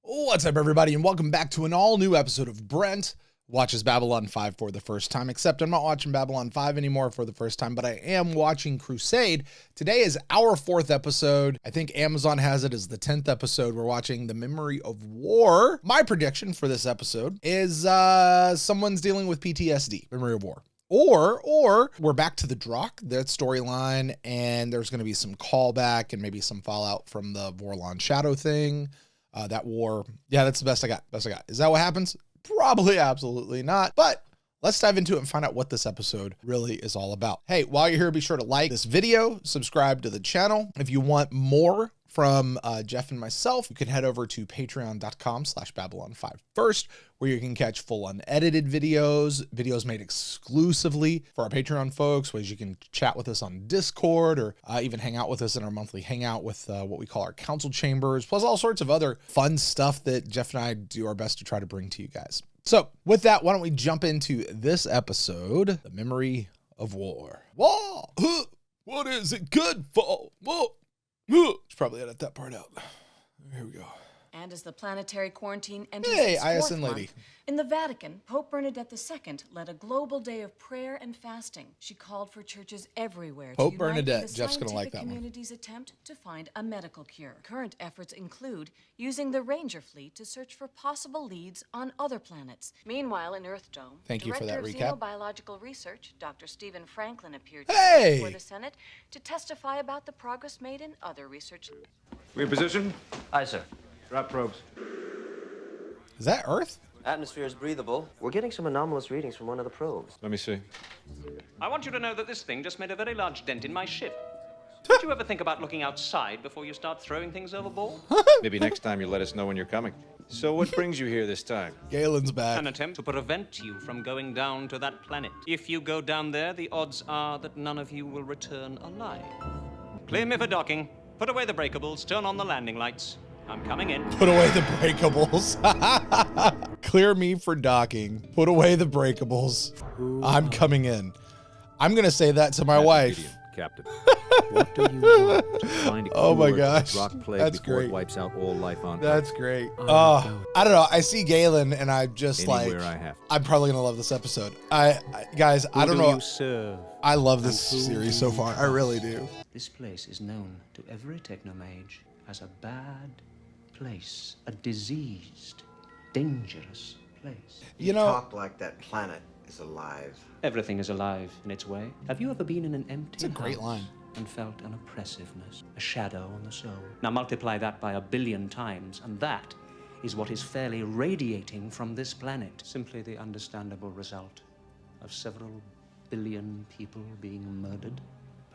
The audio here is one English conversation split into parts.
What's up, everybody, and welcome back to an all-new episode of Brent Watches Babylon 5 for the first time, except I'm not watching Babylon 5 anymore for the first time, but I am watching Crusade. Today is our 4th episode. I think Amazon has it as the 10th episode. We're watching The Memory of War. My prediction for this episode is someone's dealing with PTSD, Memory of War. Or we're back to the Drock, that storyline, and there's going to be some callback and maybe some fallout from the Vorlon Shadow thing. That war. Yeah, that's the best I got. Is that what happens? Probably absolutely not. But let's dive into it and find out what this episode really is all about. Hey, while you're here, be sure to like this video, subscribe to the channel. If you want more from Jeff and myself, you can head over to patreon.com/Babylon5First, where you can catch full unedited videos made exclusively for our Patreon folks, ways you can chat with us on Discord, or even hang out with us in our monthly hangout with what we call our council chambers, plus all sorts of other fun stuff that Jeff and I do our best to try to bring to you guys. So with that, why don't we jump into this episode, The Memory of War. War! What is it good for? War! Should probably edit that part out. Here we go. And as the planetary quarantine enters its fourth ISN lady. month, in the Vatican, Pope Bernadette II led a global day of prayer and fasting. She called for churches everywhere Pope to unite Bernadette. with the Jeff's gonna like that one. community's attempt to find a medical cure. Current efforts include using the Ranger fleet to search for possible leads on other planets. Meanwhile, in Earth Dome, Thank you for that Director recap. of Xenobiological Research, Dr. Stephen Franklin, appeared Hey! before the Senate to testify about the progress made in other research. We in position? Aye, sir. Drop probes. Is that Earth? Atmosphere is breathable. We're getting some anomalous readings from one of the probes. Let me see. I want you to know that this thing just made a very large dent in my ship. Did you ever think about looking outside before you start throwing things overboard? Maybe next time you let us know when you're coming. So what brings you here this time? Galen's back. An attempt to prevent you from going down to that planet. If you go down there, the odds are that none of you will return alive. Clear me for docking. Put away the breakables. Turn on the landing lights. I'm coming in. Put away the breakables. Clear me for docking. Put away the breakables. I'm coming in. I'm going to say that to my wife. Gideon, Captain. What do you want? To find a Oh my cure to the gosh. Drock plague That's before great. it wipes out all life on Earth. That's great. I don't know. I see Galen and I'm just Anywhere like, I have. I'm probably going to love this episode. Guys, I don't know. serve? I love this series so far. I really do. This place is known to every technomage as a bad place, a diseased, dangerous place. You know, Talk like that planet is alive. Everything is alive in its way. Have you ever been in an empty it's a great house line. and felt an oppressiveness, a shadow on the soul? Now multiply that by 1 billion times, and that is what is fairly radiating from this planet. Simply the understandable result of several billion people being murdered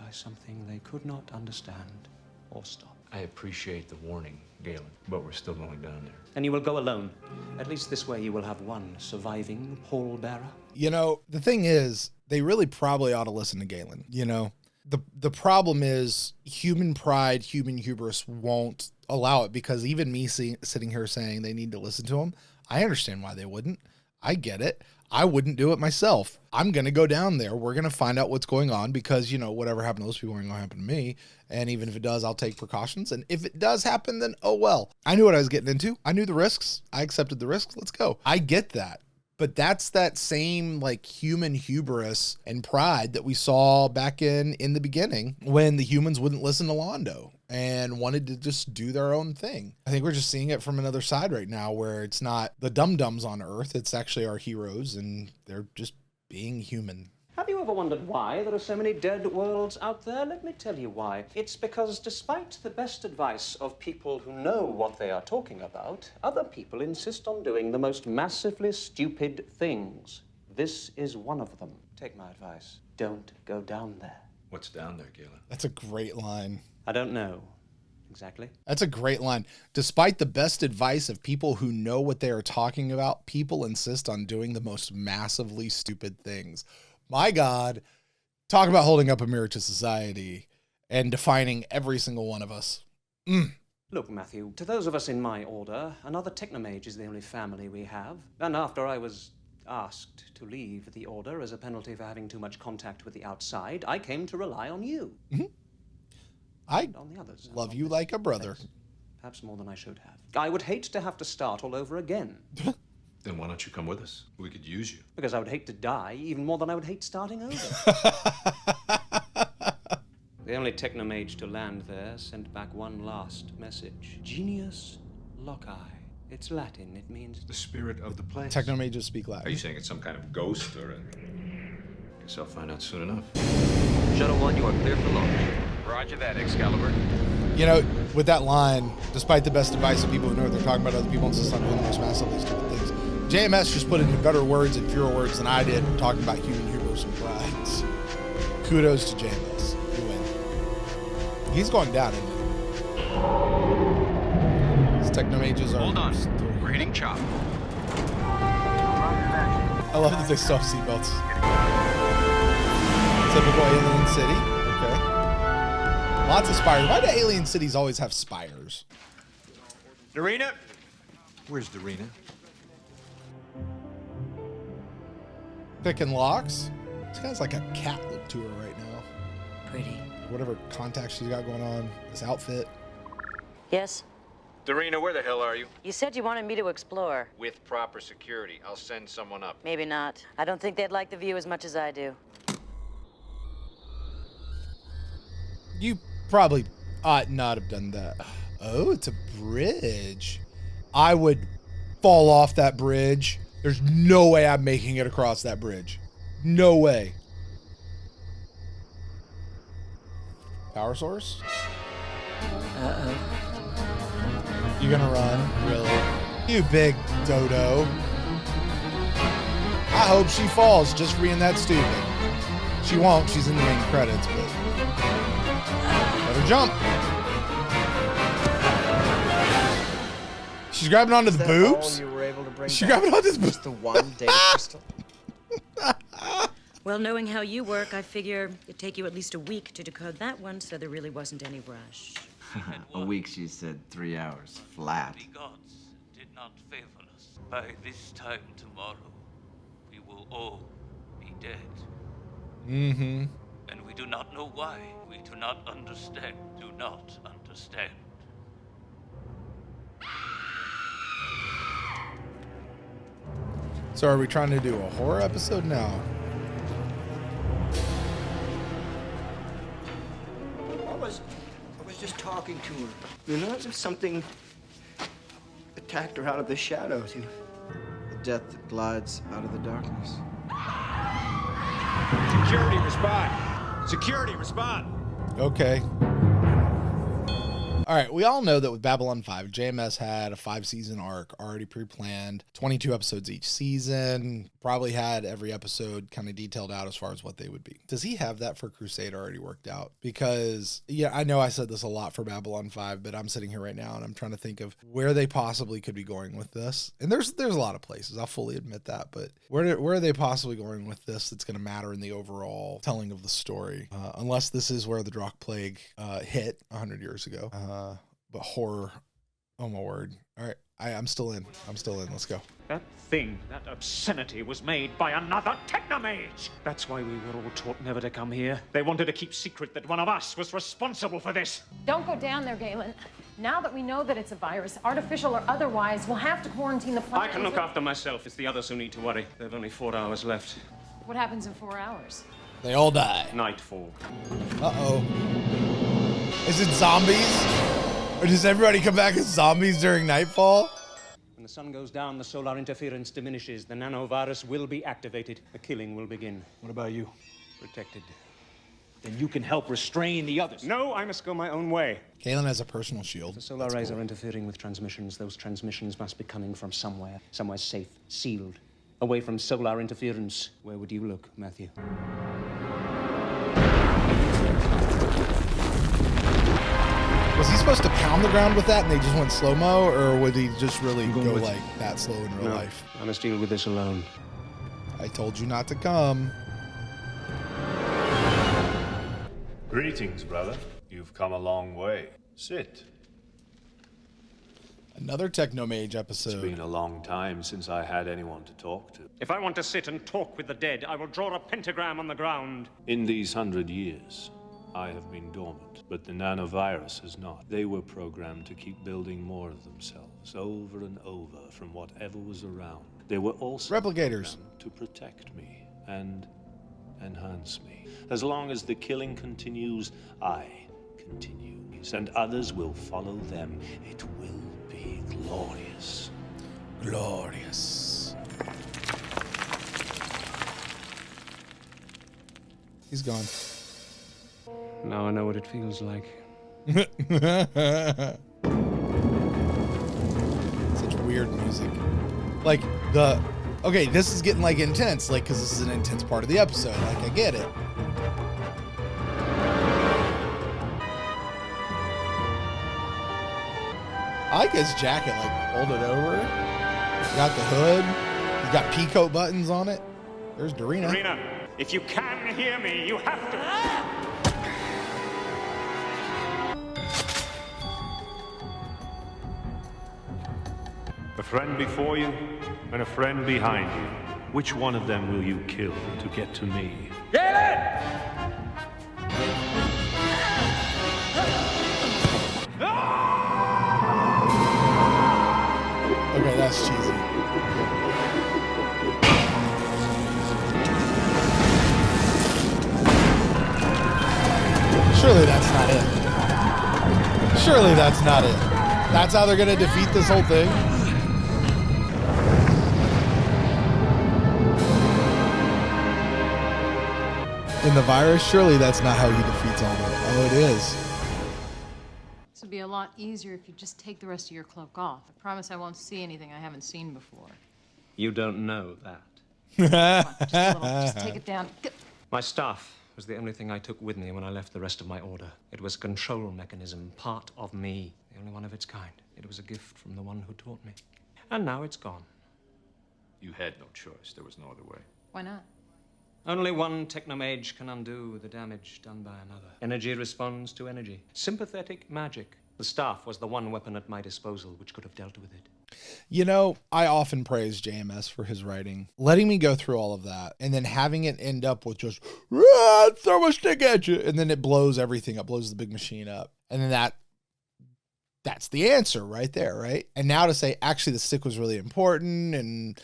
by something they could not understand or stop. I appreciate the warning, Galen, but we're still going down there. And you will go alone. At least this way you will have one surviving pallbearer. You know, the thing is, they really probably ought to listen to Galen. You know, the problem is human pride, human hubris won't allow it, because even me sitting here saying they need to listen to him, I understand why they wouldn't. I get it. I wouldn't do it myself. I'm going to go down there. We're going to find out what's going on, because, you know, whatever happened to those people ain't going to happen to me. And even if it does, I'll take precautions. And if it does happen, then oh well. I knew what I was getting into. I knew the risks. I accepted the risks. Let's go. I get that. But that's that same like human hubris and pride that we saw back in the beginning, when the humans wouldn't listen to Londo and wanted to just do their own thing. I think we're just seeing it from another side right now, where it's not the dum-dums on Earth. It's actually our heroes, and they're just being human. Have you ever wondered why there are so many dead worlds out there? Let me tell you why. It's because despite the best advice of people who know what they are talking about, other people insist on doing the most massively stupid things. This is one of them. Take my advice. Don't go down there. What's down there, Galen? That's a great line. I don't know exactly. That's a great line. Despite the best advice of people who know what they are talking about, people insist on doing the most massively stupid things. My God, talk about holding up a mirror to society and defining every single one of us. Look, Matthew, to those of us in my order, another technomage is the only family we have. And after I was asked to leave the order as a penalty for having too much contact with the outside, I came to rely on you. I And on the others. love you like a brother. Perhaps more than I should have. I would hate to have to start all over again. Then why don't you come with us? We could use you. Because I would hate to die even more than I would hate starting over. The only technomage to land there sent back one last message. Genius loci. It's Latin. It means the spirit of the place. Technomages speak Latin. Are you saying it's some kind of ghost or a... Guess I'll find out soon enough. Shuttle 1, you are clear for launch. Roger that, Excalibur. You know, with that line, despite the best advice of people who know what they're talking about, other people insist on doing the most massively stupid things. JMS just put it into better words and fewer words than I did talking about human hubris and pride. Kudos to JMS. You win. He's going down, isn't he? His technomages are... Hold on. We're hitting chop. I love that they still have seatbelts. Typical alien city. Okay. Lots of spires. Why do alien cities always have spires? Dureena? Where's Dureena? Picking locks. This guy's like a cat look to her right now. Pretty. Whatever contacts she's got going on. This outfit. Yes? Dureena, where the hell are you? You said you wanted me to explore. With proper security. I'll send someone up. Maybe not. I don't think they'd like the view as much as I do. You probably ought not have done that. Oh, it's a bridge. I would fall off that bridge. There's no way I'm making it across that bridge. No way. Power source? Uh-oh. You gonna run? Really? You big dodo. I hope she falls just for being that stupid. She won't. She's in the main credits, but... Better jump. She's grabbing onto the boobs? You were able to bring She's grabbing onto the boobs. just the one data crystal. Well, knowing how you work, I figure it'd take you at least a week to decode that one, so there really wasn't any rush. A week, she said. 3 hours. Flat. The gods did not favor us. By this time tomorrow, we will all be dead. Mm-hmm. And we do not know why. We do not understand. Do not understand. So are we trying to do a horror episode now? I was just talking to her. You know, as if something attacked her out of the shadows. You know? The death that glides out of the darkness. Security, respond. Security, respond. Okay. All right, we all know that with Babylon 5, JMS had a 5-season arc already pre-planned, 22 episodes each season, probably had every episode kind of detailed out as far as what they would be. Does he have that for Crusade already worked out? Because, yeah, I know I said this a lot for Babylon 5, but I'm sitting here right now and I'm trying to think of where they possibly could be going with this. And there's a lot of places, I'll fully admit that, but where are they possibly going with this that's going to matter in the overall telling of the story? Unless this is where the Drock Plague hit 100 years ago. But horror, oh my word. All right, I'm still in. Let's go. That thing, that obscenity was made by another technomage. That's why we were all taught never to come here. They wanted to keep secret that one of us was responsible for this. Don't go down there, Galen. Now that we know that it's a virus, artificial or otherwise, we'll have to quarantine the planet. I can look after myself. It's the others who need to worry. They've only 4 hours left. What happens in 4 hours? They all die. Nightfall. Uh-oh. Is it zombies? Or does everybody come back as zombies during nightfall? When the sun goes down, the solar interference diminishes. The nanovirus will be activated. The killing will begin. What about you? Protected. Then you can help restrain the others. No, I must go my own way. Galen has a personal shield. The solar rays are interfering with transmissions. Those transmissions must be coming from somewhere. Somewhere safe, sealed. Away from solar interference. Where would you look, Matthew? Was he supposed to pound the ground with that and they just went slow-mo, or would he just really go like that slow in real life? I must deal with this alone. I told you not to come. Greetings, brother. You've come a long way. Sit. Another Technomage episode. It's been a long time since I had anyone to talk to. If I want to sit and talk with the dead, I will draw a pentagram on the ground. In these 100 years, I have been dormant, but the nanovirus has not. They were programmed to keep building more of themselves, over and over, from whatever was around. They were also replicators to protect me and enhance me. As long as the killing continues, I continue, and others will follow them. It will be glorious. Glorious. He's gone. Now I know what it feels like. Such weird music. Like okay, this is getting like intense, like, because this is an intense part of the episode. Like, I get it. I like his jacket, like, folded over. Got the hood. He's got peacoat buttons on it. There's Dureena. Dureena, if you can hear me, you have to. A friend before you and a friend behind you. Which one of them will you kill to get to me? Galen! Okay, that's cheesy. Surely that's not it. Surely that's not it. That's how they're gonna defeat this whole thing? In the virus, surely that's not how he defeats all of it. Oh, it is. This would be a lot easier if you just take the rest of your cloak off. I promise I won't see anything I haven't seen before. You don't know that. Come on, just a little. Just take it down. My staff was the only thing I took with me when I left the rest of my order. It was a control mechanism, part of me, the only one of its kind. It was a gift from the one who taught me. And now it's gone. You had no choice. There was no other way. Why not? Only one technomage can undo the damage done by another. Energy responds to energy. Sympathetic magic. The staff was the one weapon at my disposal which could have dealt with it. You know, I often praise JMS for his writing. Letting me go through all of that and then having it end up with just, throw a stick at you. And then it blows everything up, blows the big machine up. And then that's the answer right there, right? And now to say, actually, the stick was really important and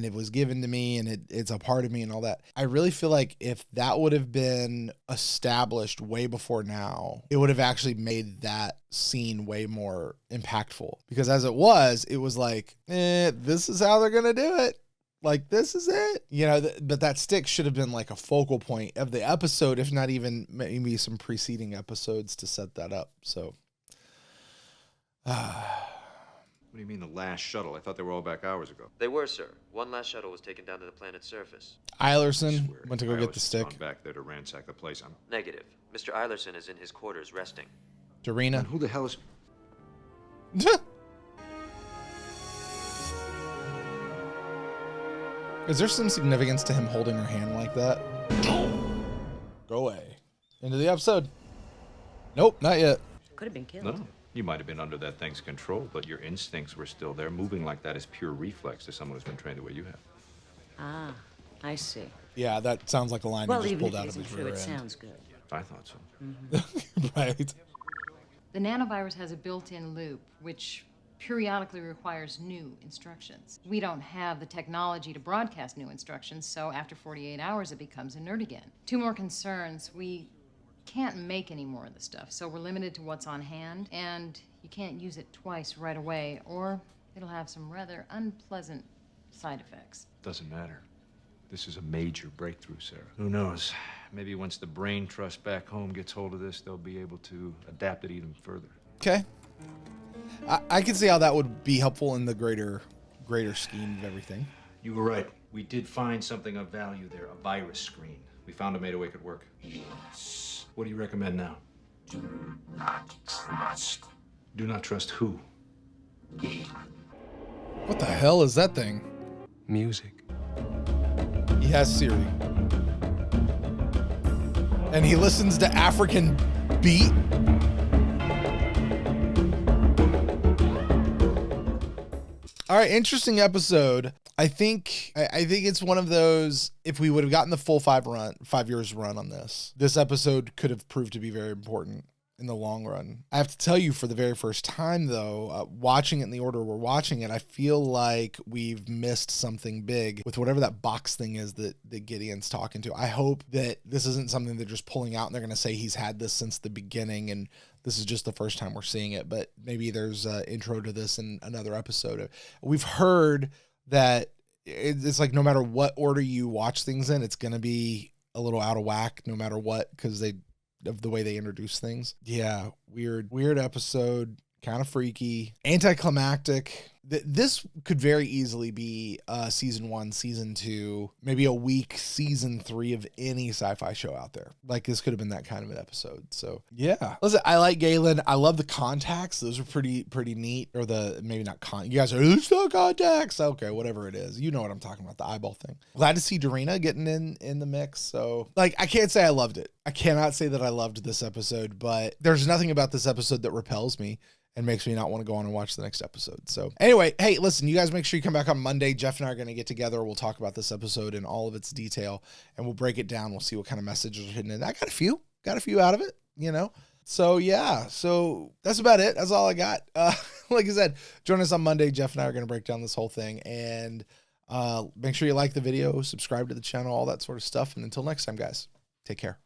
it was given to me and it's a part of me and all that. I really feel like if that would have been established way before now, it would have actually made that scene way more impactful. Because as it was like, this is how they're going to do it. Like, this is it. You know, but that stick should have been like a focal point of the episode, if not even maybe some preceding episodes to set that up. So... What do you mean the last shuttle? I thought they were all back hours ago. They were, sir. One last shuttle was taken down to the planet's surface. Eilerson went to go get the Eilerson's stick. gone back there to ransack the place. Negative. Mr. Eilerson is in his quarters resting. Dureena. And who the hell is... Is there some significance to him holding her hand like that? Go away. Into the episode. Nope, not yet. Could have been killed. No. You might have been under that thing's control, but your instincts were still there. Moving like that is pure reflex to someone who's been trained the way you have. Ah, I see. Yeah, that sounds like a line Well, he just even pulled if out it of his isn't true, rear it end. sounds good. I thought so. Right. The nanovirus has a built-in loop, which periodically requires new instructions. We don't have the technology to broadcast new instructions, so after 48 hours, it becomes inert again. Two more concerns. We can't make any more of the stuff, so we're limited to what's on hand, and you can't use it twice right away, or it'll have some rather unpleasant side effects. Doesn't matter. This is a major breakthrough, Sarah. Who knows? Maybe once the brain trust back home gets hold of this, they'll be able to adapt it even further. Okay. I can see how that would be helpful in the greater scheme of everything. You were right. We did find something of value there, a virus screen. We found a made away could work. Yes. What do you recommend now? Do not trust. Do not trust who? What the hell is that thing? Music. He has Siri. And he listens to African beat. All right, interesting episode. I think it's one of those, if we would have gotten the full 5 years run on this episode could have proved to be very important in the long run. I have to tell you, for the very first time though, watching it in the order we're watching it, I feel like we've missed something big with whatever that box thing is that Gideon's talking to. I hope that this isn't something they're just pulling out and they're going to say he's had this since the beginning and this is just the first time we're seeing it, but maybe there's an intro to this in another episode. We've heard that it's like no matter what order you watch things in, it's going to be a little out of whack no matter what, because of the way they introduce things. Yeah, weird episode, kind of freaky, anticlimactic. This could very easily be season 1, season 2, maybe a weak season 3 of any sci-fi show out there. Like this could have been that kind of an episode. So yeah, listen, I like Galen. I love the contacts. Those are pretty neat. Or maybe not you guys are, it's not contacts. Okay, whatever it is. You know what I'm talking about, the eyeball thing. Glad to see Dureena getting in the mix. So like, I can't say I loved it. I cannot say that I loved this episode, but there's nothing about this episode that repels me and makes me not want to go on and watch the next episode. So anyway, hey, listen, you guys make sure you come back on Monday. Jeff and I are going to get together. We'll talk about this episode in all of its detail and we'll break it down. We'll see what kind of messages are hidden in it. I got a few out of it, you know? So yeah, so that's about it. That's all I got. Like I said, join us on Monday. Jeff and I are going to break down this whole thing, and make sure you like the video, subscribe to the channel, all that sort of stuff. And until next time, guys, take care.